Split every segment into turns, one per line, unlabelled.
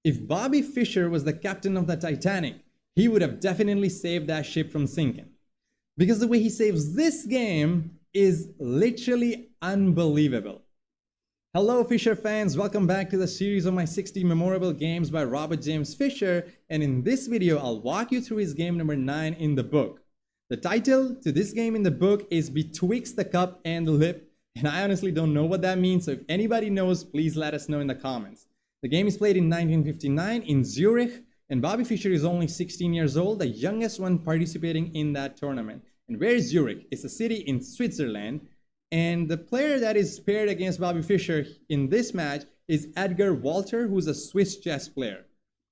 If Bobby Fischer was the captain of the Titanic, he would have definitely saved that ship from sinking. Because the way he saves this game is literally unbelievable. Hello Fischer fans, welcome back to the series of my 60 memorable games by Robert James Fischer, and in this video I'll walk you through his game number 9 in the book. The title to this game in the book is Betwixt the Cup and the Lip, and I honestly don't know what that means, so if anybody knows, please let us know in the comments. The game is played in 1959 in Zurich, and Bobby Fischer is only 16 years old, the youngest one participating in that tournament. And where is Zurich? It's a city in Switzerland, and the player that is paired against Bobby Fischer in this match is Edgar Walther, who's a Swiss chess player.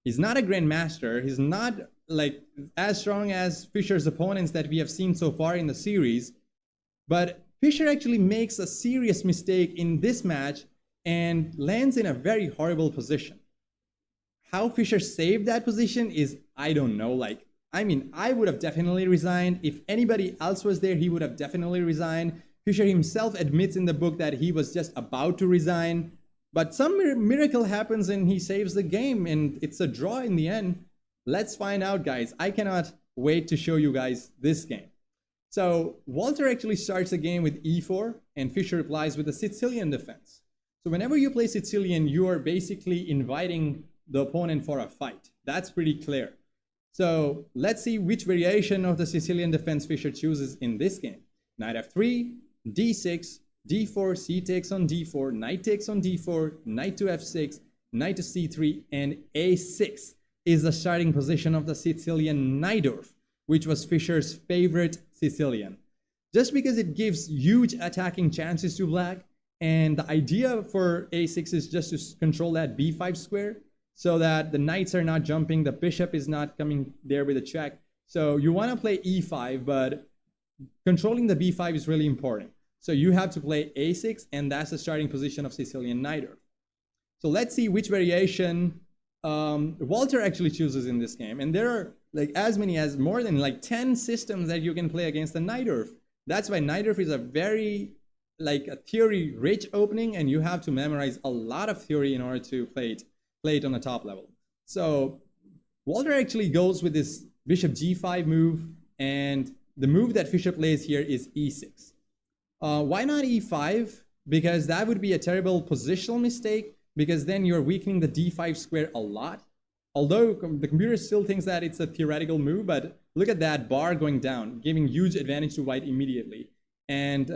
He's not a grandmaster, he's not like as strong as Fischer's opponents that we have seen so far in the series, but Fischer actually makes a serious mistake in this match and lands in a very horrible position. How Fischer saved that position is, I don't know, I would have definitely resigned. If anybody else was there, he would have definitely resigned. Fischer himself admits in the book that he was just about to resign, but some miracle happens and he saves the game and it's a draw in the end. Let's find out, guys. I cannot wait to show you guys this game. So Walther actually starts the game with e4 and Fischer replies with a Sicilian defense. So whenever you play Sicilian, you are basically inviting the opponent for a fight. That's pretty clear. So let's see which variation of the Sicilian defense Fischer chooses in this game. Knight f3, d6, d4, c takes on d4, knight takes on d4, knight to f6, knight to c3, and a6 is the starting position of the Sicilian Najdorf, which was Fischer's favorite Sicilian. Just because it gives huge attacking chances to black, and the idea for a6 is just to control that b5 square so that the knights are not jumping, the bishop is not coming there with a check. So you want to play e5, but controlling the b5 is really important. So you have to play a6, and that's the starting position of Sicilian Najdorf. So let's see which variation Walther actually chooses in this game. And there are more than 10 systems that you can play against the Najdorf. That's why Najdorf is a very a theory-rich opening, and you have to memorize a lot of theory in order to play it on the top level. So Walther actually goes with this bishop g5 move, and the move that Fischer plays here is e6. Why not e5? Because that would be a terrible positional mistake, because then you're weakening the d5 square a lot. Although the computer still thinks that it's a theoretical move, but look at that bar going down, giving huge advantage to white immediately. And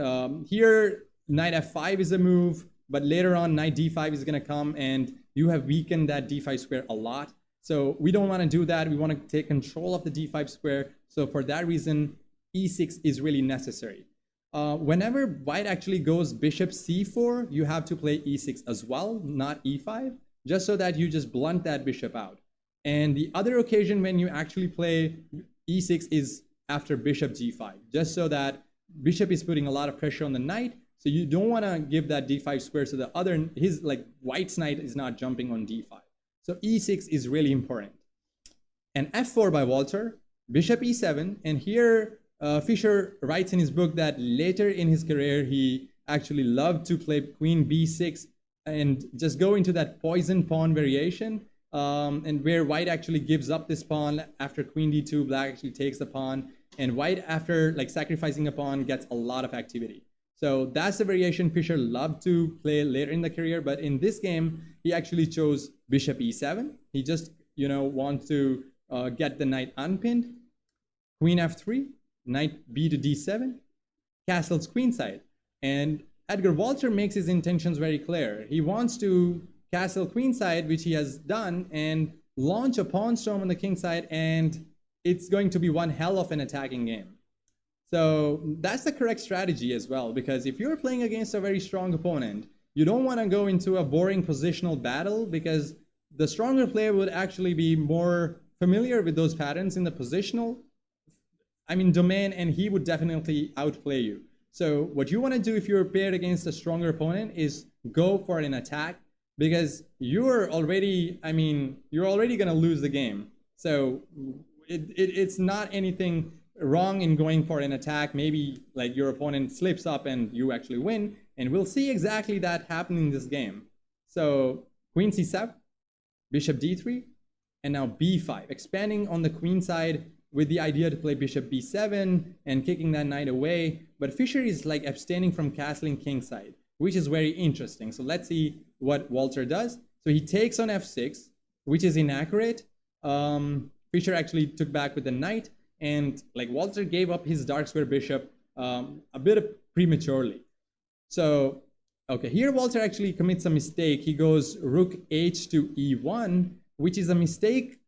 here, knight f5 is a move, but later on, knight d5 is going to come, and you have weakened that d5 square a lot. So we don't want to do that. We want to take control of the d5 square. So for that reason, e6 is really necessary. Whenever white actually goes bishop c4, you have to play e6 as well, not e5, just so that you just blunt that bishop out. And the other occasion when you actually play e6 is after bishop g5, just so that bishop is putting a lot of pressure on the knight, so you don't want to give that d5 square so the other, white's knight is not jumping on d5. So e6 is really important. And f4 by Walther, bishop e7, and here Fischer writes in his book that later in his career he actually loved to play queen b6 and just go into that poison pawn variation, and where white actually gives up this pawn after queen d2, black actually takes the pawn, and white, after sacrificing a pawn, gets a lot of activity. So that's the variation Fischer loved to play later in the career. But in this game, he actually chose bishop e7. He just, wants to get the knight unpinned. Queen f3, knight b to d7, castles queenside. And Edgar Walther makes his intentions very clear. He wants to castle queenside, which he has done, and launch a pawn storm on the kingside, and it's going to be one hell of an attacking game. So that's the correct strategy as well, because if you're playing against a very strong opponent, you don't want to go into a boring positional battle, because the stronger player would actually be more familiar with those patterns in the positional domain, and he would definitely outplay you. So what you want to do if you're paired against a stronger opponent is go for an attack, because you're already going to lose the game. So it's not anything wrong in going for an attack. Maybe your opponent slips up and you actually win, and we'll see exactly that happen in this game. So queen c7, bishop d3, and now b5, expanding on the queen side with the idea to play bishop b7 and kicking that knight away. But Fischer is like abstaining from castling king side, which is very interesting. So let's see what Walther does. So he takes on f6, which is inaccurate. Fischer actually took back with the knight, and like Walther gave up his dark square bishop a bit prematurely. So, okay, here Walther actually commits a mistake. He goes rook h to e1, which is a mistake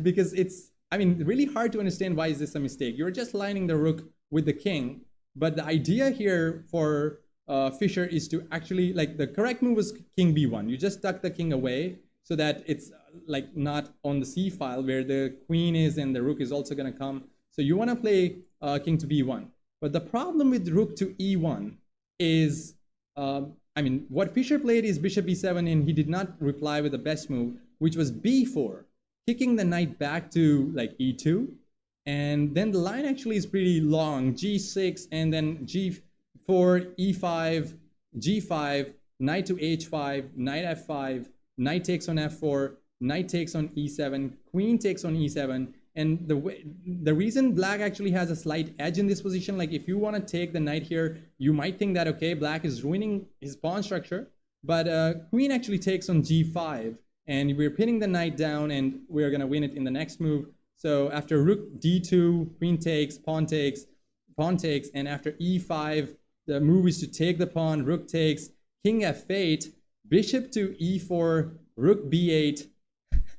because it's, I mean, really hard to understand why is this a mistake. You're just lining the rook with the king, but the idea here for Fischer is to actually, like, the correct move was king b1. You just tuck the king away so that it's like not on the c file where the queen is and the rook is also going to come. So you want to play king to b1. But the problem with rook to e1 is, I mean, what Fischer played is bishop b7, and he did not reply with the best move, which was b4, kicking the knight back to like e2. And then the line actually is pretty long, g6, and then g4, e5, g5, knight to h5, knight f5, knight takes on f4, knight takes on e7, queen takes on e7. And the reason black actually has a slight edge in this position, like if you want to take the knight here, you might think that, okay, black is ruining his pawn structure, but queen actually takes on g5, and we're pinning the knight down, and we're going to win it in the next move. So after rook d2, queen takes, pawn takes, and after e5, the move is to take the pawn, rook takes, king f8, bishop to e4, rook b8.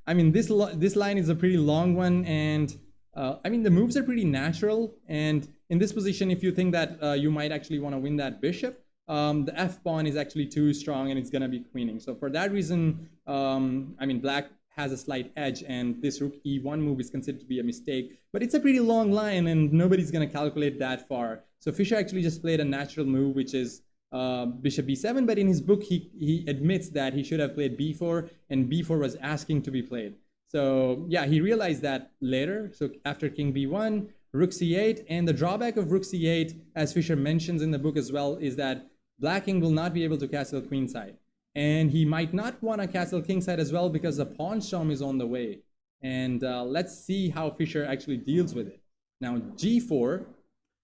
I mean, this line is a pretty long one, and I mean, the moves are pretty natural. And in this position, if you think that you might actually want to win that bishop, the f pawn is actually too strong, and it's going to be queening. So for that reason, I mean, black has a slight edge, and this rook e1 move is considered to be a mistake. But it's a pretty long line, and nobody's going to calculate that far. So Fischer actually just played a natural move, which is bishop b7, but in his book he admits that he should have played b4, and b4 was asking to be played. So yeah, he realized that later. So after king b1, rook c8, and the drawback of rook c8, as Fischer mentions in the book as well, is that black king will not be able to castle queenside, and he might not want to castle kingside as well because the pawn storm is on the way. And let's see how Fischer actually deals with it. Now g4,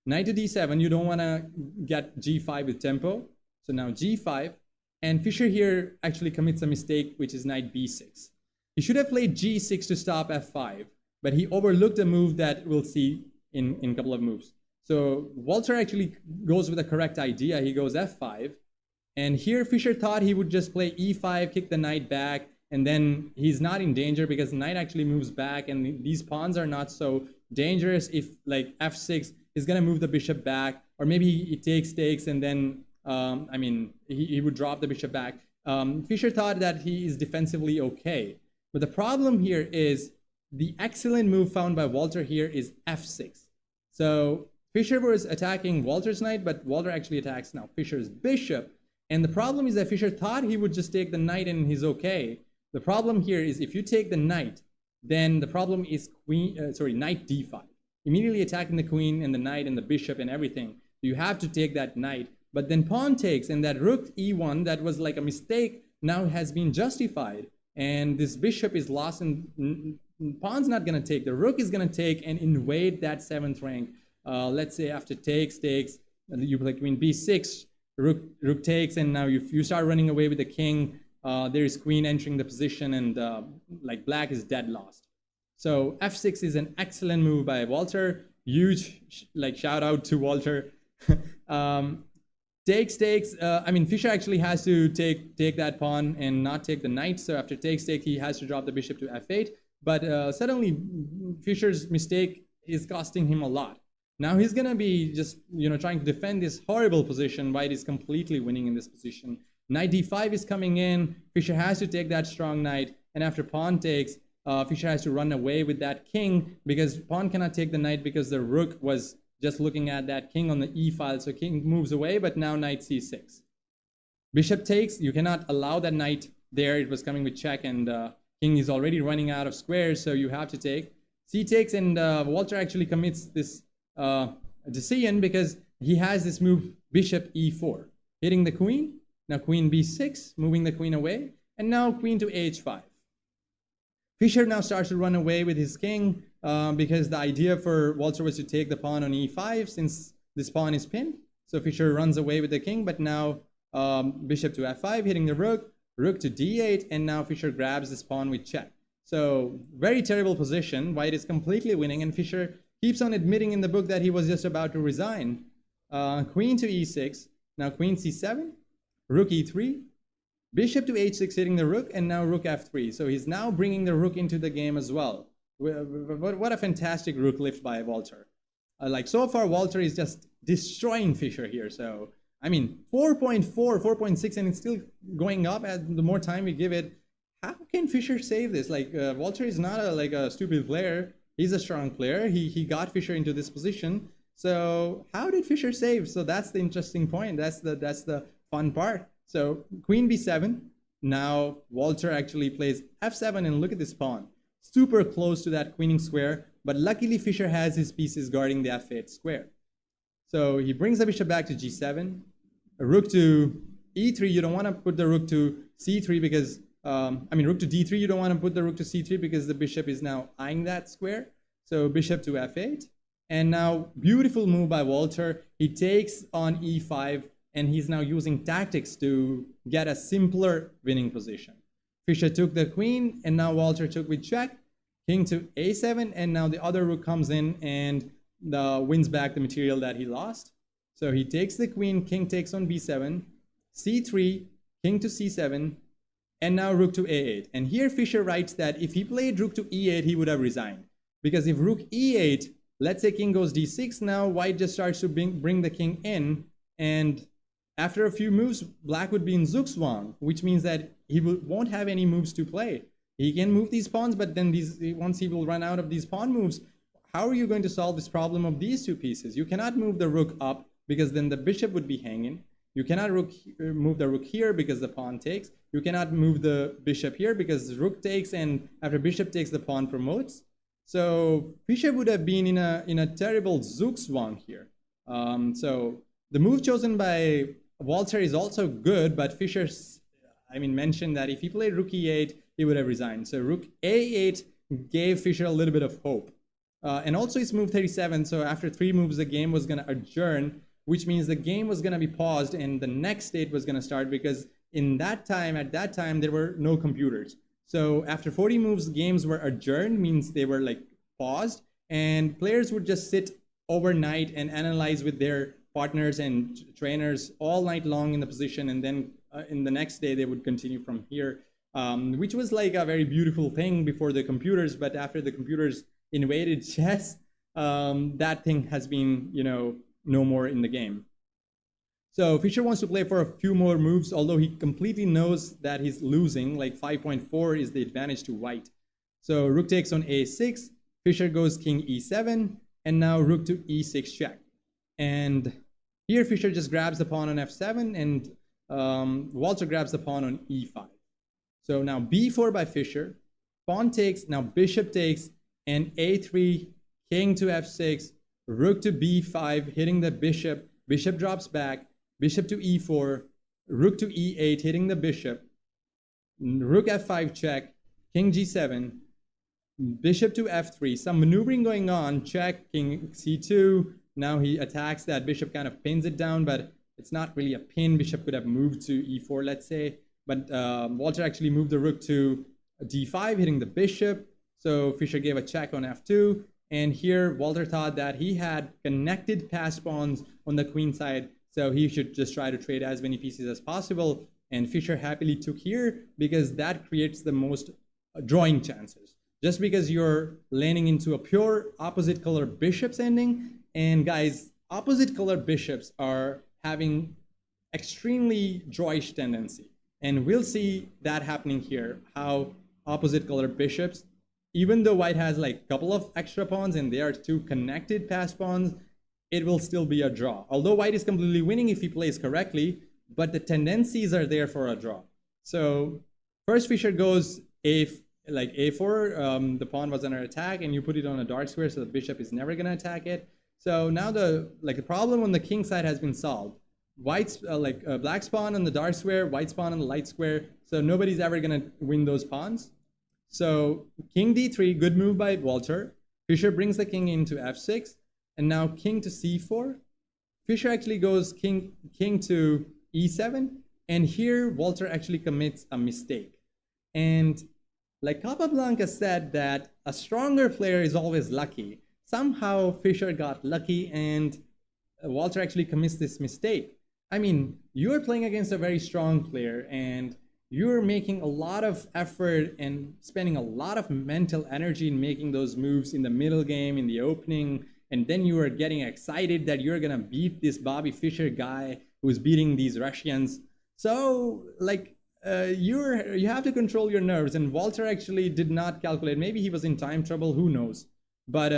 knight to d7, you don't want to get g5 with tempo. So now g5, and Fischer here actually commits a mistake, which is knight b6. He should have played g6 to stop f5, but he overlooked a move that we'll see in a couple of moves. So Walther actually goes with the correct idea. He goes f5, and here Fischer thought he would just play e5, kick the knight back, and then he's not in danger because the knight actually moves back, and these pawns are not so dangerous. If like f6 is going to move the bishop back, or maybe he takes, and then, I mean, he would drop the bishop back. Fischer thought that he is defensively okay. But the problem here is the excellent move found by Walther here is f6. So Fischer was attacking Walther's knight, but Walther actually attacks now Fischer's bishop. And the problem is that Fischer thought he would just take the knight and he's okay. The problem here is if you take the knight, then the problem is knight d5. Immediately attacking the queen and the knight and the bishop and everything. You have to take that knight, but then pawn takes, and that rook e1 that was like a mistake now has been justified, and this bishop is lost, and pawn's not going to take. The rook is going to take and invade that 7th rank. Let's say after takes, you play queen b6, rook takes, and now you start running away with the king. There is queen entering the position, and like black is dead lost. So f6 is an excellent move by Walther. Huge like shout out to Walther. Takes. I mean, Fischer actually has to take that pawn and not take the knight. So after takes, he has to drop the bishop to f8. But suddenly, Fischer's mistake is costing him a lot. Now he's gonna be just trying to defend this horrible position. White is completely winning in this position. Knight d5 is coming in. Fischer has to take that strong knight, and after pawn takes, Fischer has to run away with that king because pawn cannot take the knight because the rook was just looking at that king on the e file. So king moves away, but now knight c6. Bishop takes. You cannot allow that knight there. It was coming with check, and king is already running out of squares, so you have to take. C takes, and Walther actually commits this decision because he has this move bishop e4, hitting the queen. Now queen b6, moving the queen away, and now queen to h5. Fischer now starts to run away with his king because the idea for Walther was to take the pawn on e5 since this pawn is pinned. So Fischer runs away with the king, but now bishop to f5, hitting the rook, rook to d8, and now Fischer grabs this pawn with check. So very terrible position. White is completely winning, and Fischer keeps on admitting in the book that he was just about to resign. Queen to e6, now queen c7, rook e3, bishop to h6 hitting the rook, and now rook f3. So he's now bringing the rook into the game as well. What a fantastic rook lift by Walther. Like so far, Walther is just destroying Fischer here. So, I mean, 4.4, 4.6, and it's still going up as the more time we give it. How can Fischer save this? Like, Walther is not a stupid player. He's a strong player. He got Fischer into this position. So how did Fischer save? So that's the interesting point. That's the fun part. So queen b7. Now Walther actually plays f7, and look at this pawn. Super close to that queening square, but luckily Fischer has his pieces guarding the f8 square. So he brings the bishop back to g7. A rook to e3. You don't want to put the rook to c3 because rook to d3. You don't want to put the rook to c3 because the bishop is now eyeing that square. So bishop to f8. And now, beautiful move by Walther. He takes on e5, and he's now using tactics to get a simpler winning position. Fischer took the queen, and now Walther took with check. King to a7, and now the other rook comes in and wins back the material that he lost. So he takes the queen, king takes on b7, c3, king to c7, and now rook to a8. And here Fischer writes that if he played rook to e8, he would have resigned. Because if rook e8, let's say king goes d6, now white just starts to bring the king in, and after a few moves, black would be in Zugzwang, which means that he won't have any moves to play. He can move these pawns, but then once he will run out of these pawn moves, how are you going to solve this problem of these two pieces? You cannot move the rook up because then the bishop would be hanging. You cannot move the rook here because the pawn takes. You cannot move the bishop here because the rook takes, and after bishop takes, the pawn promotes. So Fischer would have been in a terrible Zugzwang here. So the move chosen by Walther is also good, but Fischer, mentioned that if he played rook e8, he would have resigned. So rook a8 gave Fischer a little bit of hope. And also it's move 37, so after 3 moves, the game was going to adjourn, which means the game was going to be paused and the next state was going to start, because at that time, there were no computers. So after 40 moves, games were adjourned, means they were like paused, and players would just sit overnight and analyze with their partners and trainers all night long in the position, and then in the next day they would continue from here, which was like a very beautiful thing before the computers. But after the computers invaded chess, that thing has been, no more in the game. So Fischer wants to play for a few more moves, although he completely knows that he's losing. Like 5.4 is the advantage to white. So rook takes on a6, Fischer goes king e7, and now rook to e6 check. And here Fischer just grabs the pawn on f7, and Walther grabs the pawn on e5. So now b4 by Fischer, pawn takes, now bishop takes, and a3, king to f6, rook to b5, hitting the bishop, bishop drops back, bishop to e4, rook to e8, hitting the bishop, rook f5 check, king g7, bishop to f3, some maneuvering going on, check, king c2, now he attacks that bishop, kind of pins it down, but it's not really a pin. Bishop could have moved to e4, let's say, but Walther actually moved the rook to d5, hitting the bishop, so Fischer gave a check on f2, and here Walther thought that he had connected passed pawns on the queen side, so he should just try to trade as many pieces as possible, and Fischer happily took here because that creates the most drawing chances. Just because you're landing into a pure opposite color bishops ending, and guys, opposite color bishops are having extremely drawish tendency, and we'll see that happening here, how opposite color bishops, even though white has like a couple of extra pawns and they are 2 connected passed pawns, it will still be a draw. Although white is completely winning if he plays correctly, but the tendencies are there for a draw. So first Fischer goes a4, the pawn was under attack, and you put it on a dark square, so the bishop is never going to attack it. So now the problem on the king side has been solved. White's black's pawn on the dark square, white's pawn on the light square, so nobody's ever going to win those pawns. So king d3, good move by Walther. Fischer brings the king into f6, and now king to c4. Fischer actually goes king to e7, and here Walther actually commits a mistake. And like Capablanca said that a stronger player is always lucky. Somehow Fischer got lucky and Walther actually commits this mistake. I mean, you're playing against a very strong player and you're making a lot of effort and spending a lot of mental energy in making those moves in the middle game, in the opening, and then you are getting excited that you're gonna beat this Bobby Fischer guy who's beating these Russians. So like you have to control your nerves, and Walther actually did not calculate. Maybe he was in time trouble, who knows, but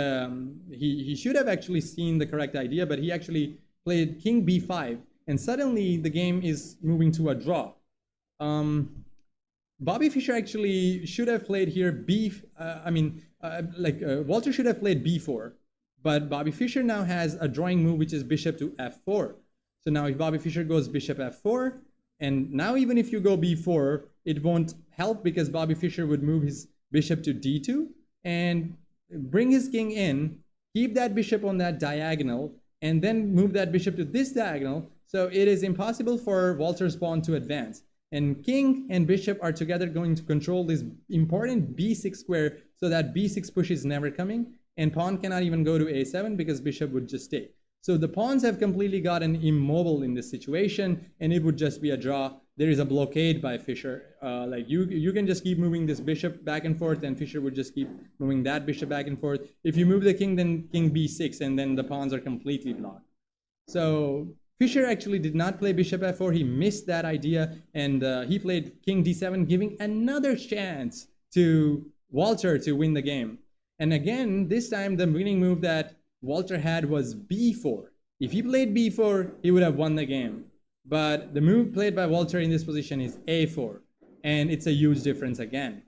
he should have actually seen the correct idea, but he actually played king b5, and suddenly the game is moving to a draw. Bobby Fischer actually should have played here Walther should have played b4, but Bobby Fischer now has a drawing move, which is bishop to f4. So now if Bobby Fischer goes bishop f4, and now even if you go b4, it won't help because Bobby Fischer would move his bishop to d2 and bring his king in, keep that bishop on that diagonal, and then move that bishop to this diagonal. So it is impossible for Walther's pawn to advance. And king and bishop are together going to control this important b6 square, so that b6 push is never coming, and pawn cannot even go to a7 because bishop would just stay. So the pawns have completely gotten immobile in this situation, and it would just be a draw. There is a blockade by Fischer. Like you can just keep moving this bishop back and forth, and Fischer would just keep moving that bishop back and forth. If you move the king, then king b6, and then the pawns are completely blocked. So Fischer actually did not play bishop f4. He missed that idea, and he played king d7, giving another chance to Walther to win the game. And again, this time the winning move that Walther had was b4. If he played b4, he would have won the game. But the move played by Walther in this position is a4, and it's a huge difference again.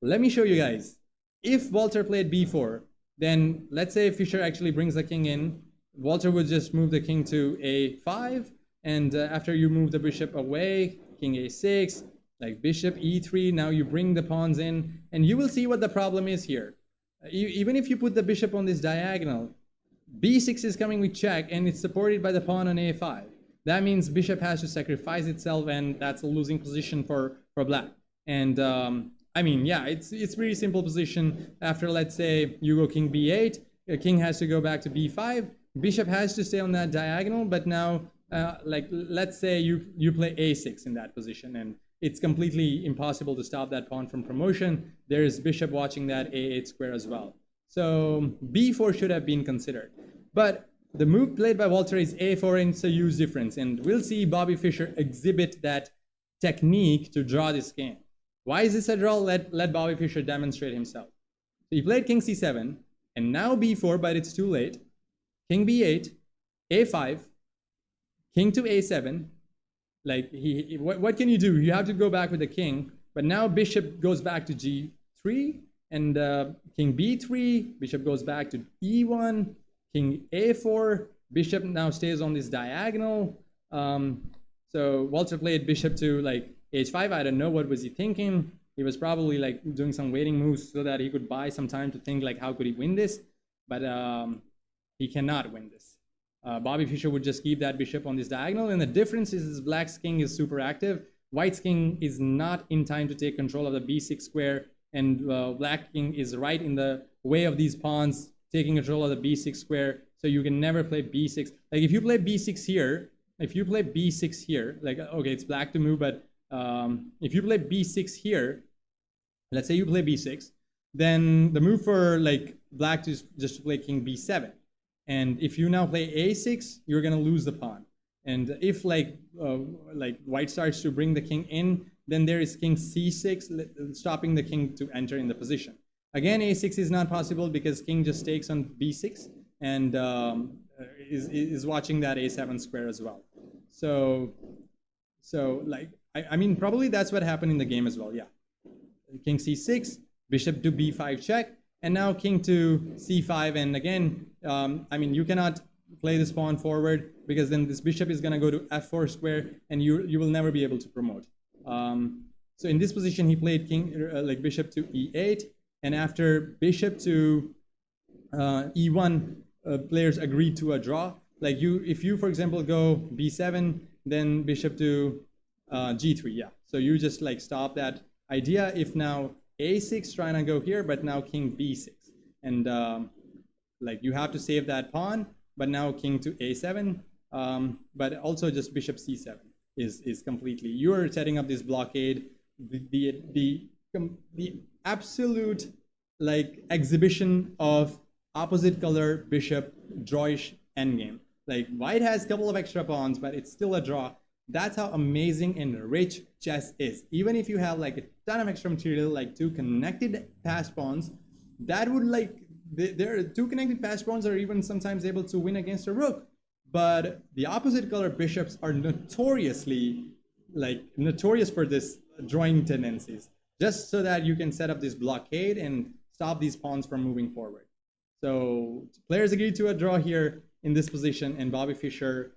Let me show you guys. If Walther played b4, then let's say Fischer actually brings the king in, Walther would just move the king to a5, and after you move the bishop away, king a6, like bishop e3, now you bring the pawns in, and you will see what the problem is here. Even if you put the bishop on this diagonal, b6 is coming with check, and it's supported by the pawn on a5. That means bishop has to sacrifice itself, and that's a losing position for black. And I mean, yeah, it's pretty simple position. After, let's say, you go king b8, king has to go back to b5, bishop has to stay on that diagonal, but now, like, let's say you play a6 in that position, and it's completely impossible to stop that pawn from promotion. There's bishop watching that a8 square as well. So b4 should have been considered. But the move played by Walther is a4, and it's a huge difference. And we'll see Bobby Fischer exhibit that technique to draw this game. Why is this a draw? Let Bobby Fischer demonstrate himself. So he played king c7, and now b4, but it's too late. King b8, a5, king to a7. Like, what can you do? You have to go back with the king, but now bishop goes back to g3, and king b3, bishop goes back to e1, king a4, bishop now stays on this diagonal. So Walther played bishop to like h5. I don't know what was he thinking. He was probably like doing some waiting moves so that he could buy some time to think like how could he win this, but he cannot win this. Bobby Fischer would just keep that bishop on this diagonal, and the difference is black's king is super active. White's king is not in time to take control of the b6 square, and black king is right in the way of these pawns taking control of the b6 square, so you can never play b6. Like if you play b6 here, like, okay, it's black to move, but if you play b6 here, let's say you play b6, then the move for like black is just to play king b7. And if you now play a6, you're gonna lose the pawn. And if like white starts to bring the king in, then there is king c6, stopping the king to enter in the position. Again, a6 is not possible because king just takes on b6 and is watching that a7 square as well. So like, I mean, probably that's what happened in the game as well, yeah. King c6, bishop to b5 check, and now king to c5, and again, I mean, you cannot play this pawn forward because then this bishop is going to go to f4 square, and you will never be able to promote. So in this position, he played like bishop to e8, and after bishop to e1, players agreed to a draw. Like if you, for example, go b7, then bishop to g3, yeah. So you just like stop that idea. If now a6 trying to go here, but now king b6, and like you have to save that pawn, but now king to a7, but also just bishop c7 is completely, you're setting up this blockade. The absolute like exhibition of opposite color bishop drawish endgame. Like white has a couple of extra pawns, but it's still a draw. That's how amazing and rich chess is. Even if you have like a ton of extra material, like two connected passed pawns, that would like, there are two connected passed pawns are even sometimes able to win against a rook. But the opposite color bishops are notorious for this drawing tendencies, just so that you can set up this blockade and stop these pawns from moving forward. So players agreed to a draw here in this position, and Bobby Fischer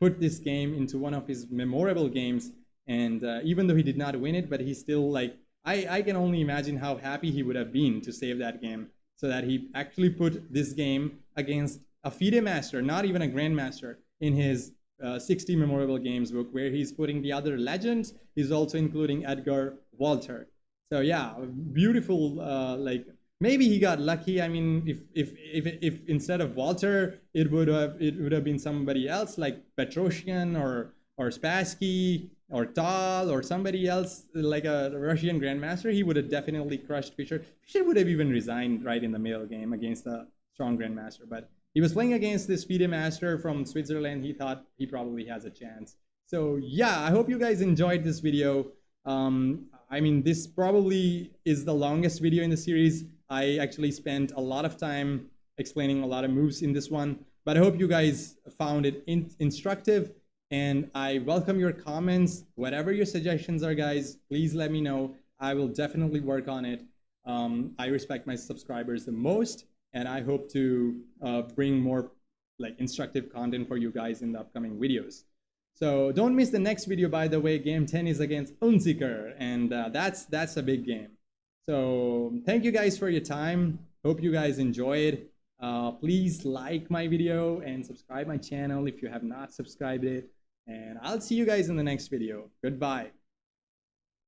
put this game into one of his memorable games. And even though he did not win it, but he still like, I can only imagine how happy he would have been to save that game, so that he actually put this game against a FIDE master, not even a grandmaster, in his 60 memorable games book, where he's putting the other legends. He's also including Edgar Walther. So yeah, beautiful. Like maybe he got lucky. I mean, if instead of Walther, it would have been somebody else like Petrosyan or Spassky or Tal or somebody else, like a Russian grandmaster, he would have definitely crushed Fischer. Fischer would have even resigned right in the middle game against a strong grandmaster, but he was playing against this FIDE master from Switzerland. He thought he probably has a chance. So yeah, I hope you guys enjoyed this video. I mean, this probably is the longest video in the series. I actually spent a lot of time explaining a lot of moves in this one, but I hope you guys found it instructive, and I welcome your comments. Whatever your suggestions are, guys, please let me know. I will definitely work on it. I respect my subscribers the most, and I hope to bring more like instructive content for you guys in the upcoming videos. So don't miss the next video, by the way. Game 10 is against Unziker, and that's a big game. So thank you guys for your time. Hope you guys enjoyed. Please like my video and subscribe my channel if you have not subscribed it. And I'll see you guys in the next video. Goodbye.